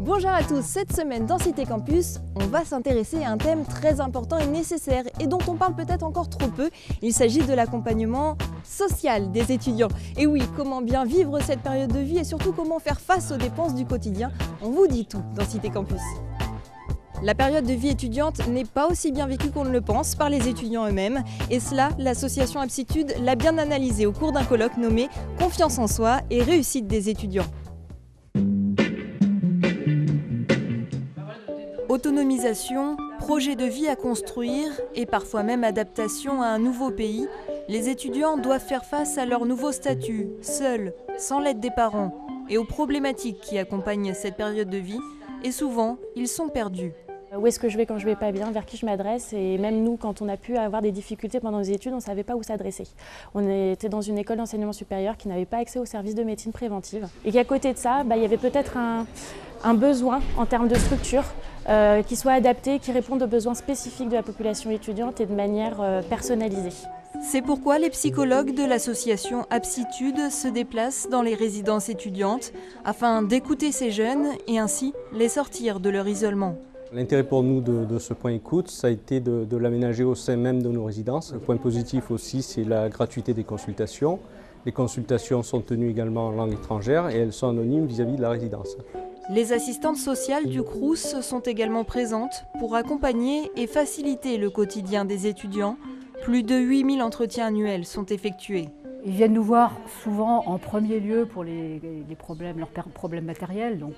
Bonjour à tous, cette semaine dans Cité Campus, on va s'intéresser à un thème très important et nécessaire et dont on parle peut-être encore trop peu. Il s'agit de l'accompagnement social des étudiants. Et oui, comment bien vivre cette période de vie et surtout comment faire face aux dépenses du quotidien. On vous dit tout dans Cité Campus. La période de vie étudiante n'est pas aussi bien vécue qu'on ne le pense par les étudiants eux-mêmes. Et cela, l'association Aptitude l'a bien analysé au cours d'un colloque nommé « Confiance en soi et réussite des étudiants ». Autonomisation, projet de vie à construire et parfois même adaptation à un nouveau pays, les étudiants doivent faire face à leur nouveau statut, seuls, sans l'aide des parents, et aux problématiques qui accompagnent cette période de vie, et souvent, ils sont perdus. Où est-ce que je vais quand je vais pas bien, vers qui je m'adresse, et même nous, quand on a pu avoir des difficultés pendant nos études, on ne savait pas où s'adresser. On était dans une école d'enseignement supérieur qui n'avait pas accès aux services de médecine préventive, et qu'à côté de ça, il y avait peut-être un besoin en termes de structure qui soit adapté, qui réponde aux besoins spécifiques de la population étudiante et de manière personnalisée. C'est pourquoi les psychologues de l'association Aptitude se déplacent dans les résidences étudiantes afin d'écouter ces jeunes et ainsi les sortir de leur isolement. L'intérêt pour nous de ce point écoute, ça a été de l'aménager au sein même de nos résidences. Le point positif aussi, c'est la gratuité des consultations. Les consultations sont tenues également en langue étrangère et elles sont anonymes vis-à-vis de la résidence. Les assistantes sociales du Crous sont également présentes pour accompagner et faciliter le quotidien des étudiants. Plus de 8000 entretiens annuels sont effectués. Ils viennent nous voir souvent en premier lieu pour leurs problèmes matériels, donc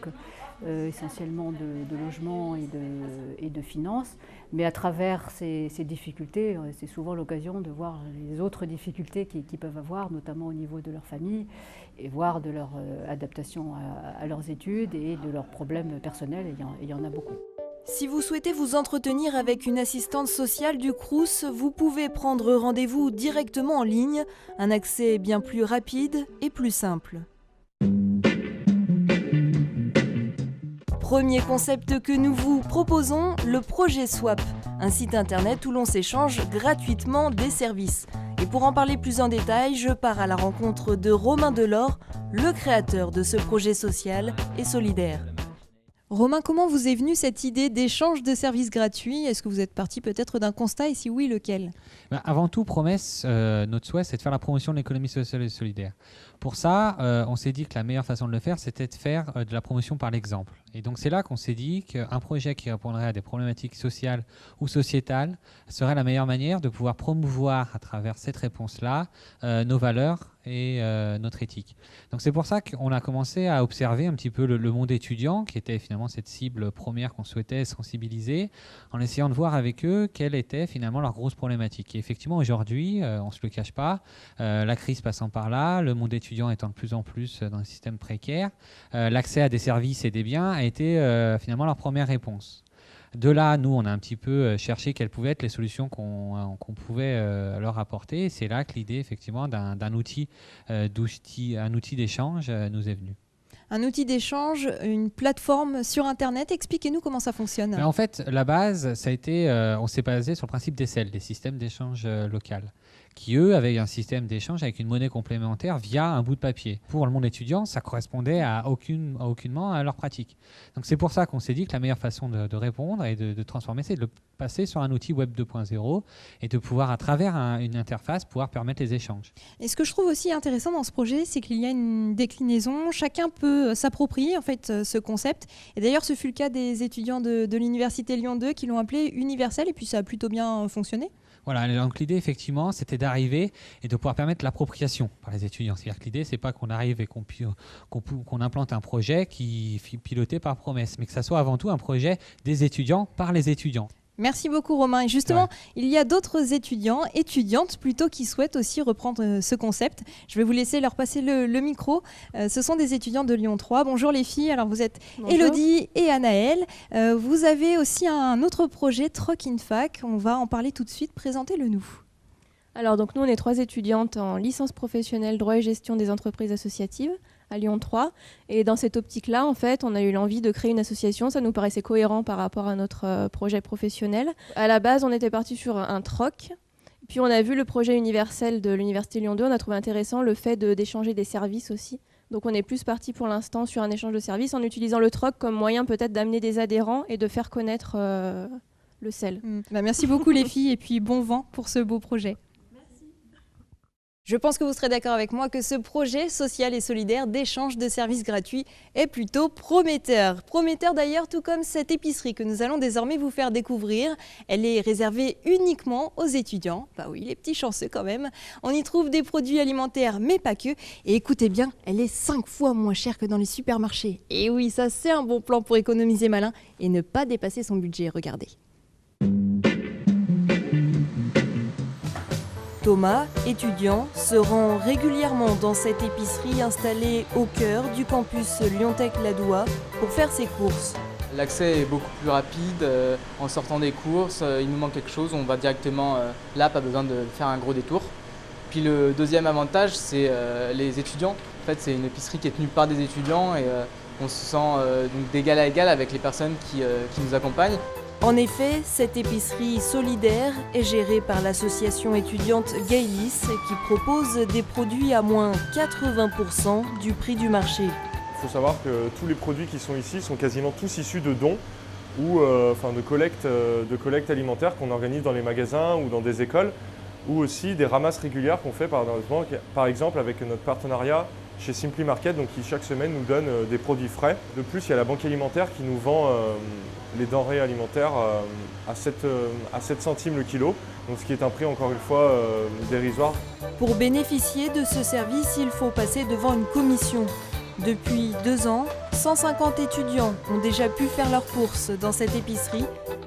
essentiellement de logement et de finances. Mais à travers ces difficultés, c'est souvent l'occasion de voir les autres difficultés qu'ils peuvent avoir, notamment au niveau de leur famille, et voir de leur adaptation à leurs études et de leurs problèmes personnels, il y en a beaucoup. Si vous souhaitez vous entretenir avec une assistante sociale du Crous, vous pouvez prendre rendez-vous directement en ligne, un accès bien plus rapide et plus simple. Premier concept que nous vous proposons, le projet Swap, un site internet où l'on s'échange gratuitement des services. Et pour en parler plus en détail, je pars à la rencontre de Romain Delors, le créateur de ce projet social et solidaire. Romain, comment vous est venue cette idée d'échange de services gratuits? Est-ce que vous êtes parti peut-être d'un constat et si oui, lequel? Avant tout, promesse, notre souhait, c'est de faire la promotion de l'économie sociale et solidaire. Pour ça, on s'est dit que la meilleure façon de le faire, c'était de faire de la promotion par l'exemple. Et donc c'est là qu'on s'est dit qu'un projet qui répondrait à des problématiques sociales ou sociétales serait la meilleure manière de pouvoir promouvoir à travers cette réponse-là nos valeurs et notre éthique. Donc c'est pour ça qu'on a commencé à observer un petit peu le monde étudiant, qui était finalement cette cible première qu'on souhaitait sensibiliser, en essayant de voir avec eux quelle était finalement leur grosse problématique. Et effectivement aujourd'hui, on ne se le cache pas, la crise passant par là, le monde étudiant étant de plus en plus dans un système précaire, l'accès à des services et des biens a été finalement leur première réponse. De là, nous, on a un petit peu cherché quelles pouvaient être les solutions qu'on pouvait leur apporter. C'est là que l'idée, effectivement, d'un outil d'échange nous est venue. Un outil d'échange, une plateforme sur Internet. Expliquez-nous comment ça fonctionne. Mais en fait, la base, ça a été, on s'est basé sur le principe des SEL, des systèmes d'échange local, qui, eux, avaient un système d'échange avec une monnaie complémentaire via un bout de papier. Pour le monde étudiant, ça correspondait aucunement à leur pratique. Donc c'est pour ça qu'on s'est dit que la meilleure façon de répondre et de transformer, c'est de le passer sur un outil Web 2.0 et de pouvoir, à travers une interface, pouvoir permettre les échanges. Et ce que je trouve aussi intéressant dans ce projet, c'est qu'il y a une déclinaison. Chacun peut s'approprier en fait ce concept. Et d'ailleurs, ce fut le cas des étudiants de l'Université Lyon 2 qui l'ont appelé universel et puis ça a plutôt bien fonctionné. Voilà, donc l'idée effectivement c'était d'arriver et de pouvoir permettre l'appropriation par les étudiants. C'est-à-dire que l'idée c'est pas qu'on arrive et qu'on implante un projet qui est piloté par promesse, mais que ça soit avant tout un projet des étudiants par les étudiants. Merci beaucoup Romain. Et justement, il y a d'autres étudiantes plutôt, qui souhaitent aussi reprendre ce concept. Je vais vous laisser leur passer le micro. Ce sont des étudiants de Lyon 3. Bonjour les filles. Alors vous êtes Élodie et Anaëlle. Vous avez aussi un autre projet, Troc in Fac. On va en parler tout de suite. Présentez-le nous. Alors donc nous on est 3 étudiantes en licence professionnelle droit et gestion des entreprises associatives à Lyon 3 et dans cette optique-là en fait on a eu l'envie de créer une association, ça nous paraissait cohérent par rapport à notre projet professionnel. À la base on était parti sur un troc, puis on a vu le projet universel de l'Université Lyon 2, on a trouvé intéressant le fait d'échanger des services aussi Donc on est plus parti pour l'instant sur un échange de services en utilisant le troc comme moyen peut-être d'amener des adhérents et de faire connaître le sel. Merci beaucoup les filles et puis bon vent pour ce beau projet. Je pense que vous serez d'accord avec moi que ce projet social et solidaire d'échange de services gratuits est plutôt prometteur. Prometteur d'ailleurs, tout comme cette épicerie que nous allons désormais vous faire découvrir. Elle est réservée uniquement aux étudiants. Bah oui, les petits chanceux quand même. On y trouve des produits alimentaires, mais pas que. Et écoutez bien, elle est 5 fois moins chère que dans les supermarchés. Et oui, ça c'est un bon plan pour économiser malin et ne pas dépasser son budget. Regardez. Thomas, étudiant, se rend régulièrement dans cette épicerie installée au cœur du campus Lyon-Tech-Ladoua pour faire ses courses. L'accès est beaucoup plus rapide, en sortant des courses, il nous manque quelque chose, on va directement là, pas besoin de faire un gros détour. Puis le deuxième avantage, c'est les étudiants. En fait, c'est une épicerie qui est tenue par des étudiants et on se sent donc d'égal à égal avec les personnes qui nous accompagnent. En effet, cette épicerie solidaire est gérée par l'association étudiante Gaëlis qui propose des produits à moins 80% du prix du marché. Il faut savoir que tous les produits qui sont ici sont quasiment tous issus de dons ou de collectes alimentaires qu'on organise dans les magasins ou dans des écoles, ou aussi des ramasses régulières qu'on fait par exemple avec notre partenariat chez Simply Market, donc qui chaque semaine nous donne des produits frais. De plus, il y a la banque alimentaire qui nous vend les denrées alimentaires à 7 centimes le kilo, donc ce qui est un prix encore une fois dérisoire. Pour bénéficier de ce service, il faut passer devant une commission. Depuis 2 ans, 150 étudiants ont déjà pu faire leurs courses dans cette épicerie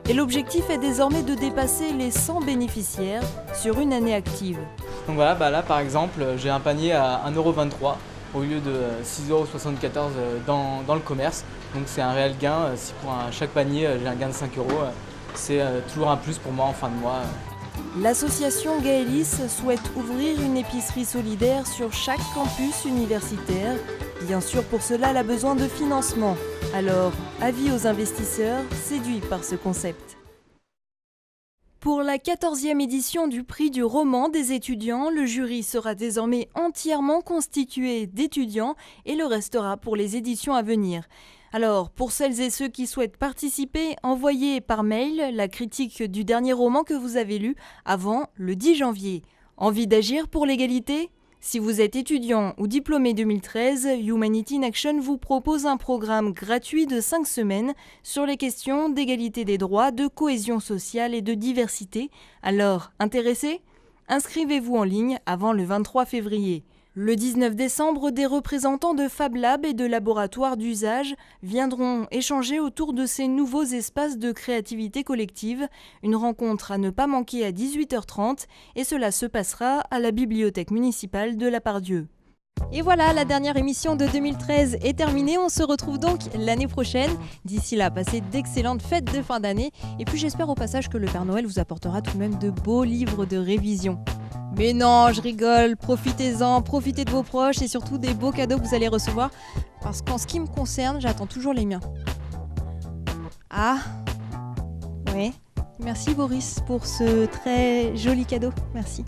et l'objectif est désormais de dépasser les 100 bénéficiaires sur une année active. Donc voilà, là par exemple, j'ai un panier à 1,23 € au lieu de 6,74 € dans le commerce. Donc c'est un réel gain. Si pour chaque panier j'ai un gain de 5 €, c'est toujours un plus pour moi en fin de mois. L'association Gaëlis souhaite ouvrir une épicerie solidaire sur chaque campus universitaire. Bien sûr, pour cela, elle a besoin de financement. Alors, avis aux investisseurs séduits par ce concept. Pour la 14e édition du prix du roman des étudiants, le jury sera désormais entièrement constitué d'étudiants et le restera pour les éditions à venir. Alors, pour celles et ceux qui souhaitent participer, envoyez par mail la critique du dernier roman que vous avez lu avant le 10 janvier. Envie d'agir pour l'égalité ? Si vous êtes étudiant ou diplômé 2013, Humanity in Action vous propose un programme gratuit de 5 semaines sur les questions d'égalité des droits, de cohésion sociale et de diversité. Alors, intéressé ? Inscrivez-vous en ligne avant le 23 février. Le 19 décembre, des représentants de Fab Lab et de laboratoires d'usage viendront échanger autour de ces nouveaux espaces de créativité collective. Une rencontre à ne pas manquer à 18h30 et cela se passera à la bibliothèque municipale de La Part-Dieu. Et voilà, la dernière émission de 2013 est terminée. On se retrouve donc l'année prochaine. D'ici là, passez d'excellentes fêtes de fin d'année. Et puis j'espère au passage que le Père Noël vous apportera tout de même de beaux livres de révision. Mais non, je rigole, profitez-en, profitez de vos proches et surtout des beaux cadeaux que vous allez recevoir. Parce qu'en ce qui me concerne, j'attends toujours les miens. Ah, ouais. Merci Boris pour ce très joli cadeau. Merci.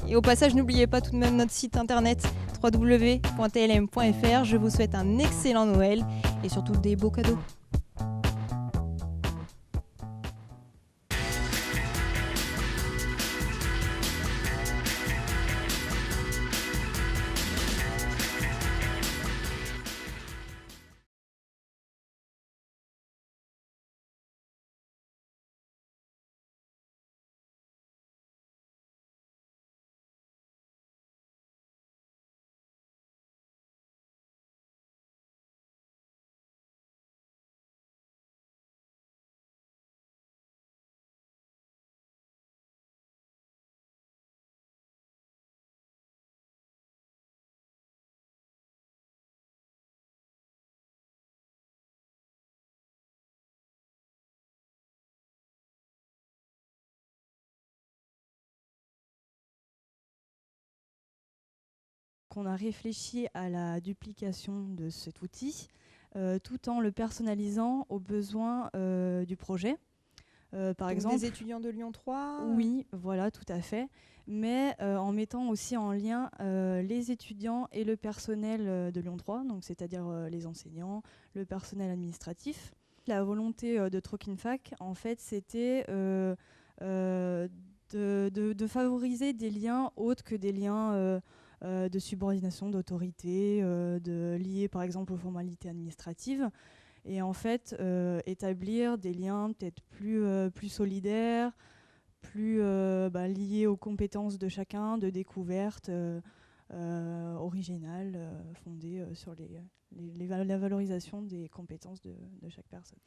Et au passage, n'oubliez pas tout de même notre site internet www.tlm.fr. Je vous souhaite un excellent Noël et surtout des beaux cadeaux. On a réfléchi à la duplication de cet outil tout en le personnalisant aux besoins du projet. Par Donc exemple, des étudiants de Lyon 3 oui, voilà, tout à fait. Mais en mettant aussi en lien les étudiants et le personnel de Lyon 3, donc c'est-à-dire les enseignants, le personnel administratif. La volonté de Troquinfac, en fait, c'était de favoriser des liens autres que des liens de subordination, d'autorité, liés par exemple aux formalités administratives. Et en fait, établir des liens peut-être plus solidaires, plus liés aux compétences de chacun, de découverte originale, fondée sur la valorisation des compétences de chaque personne.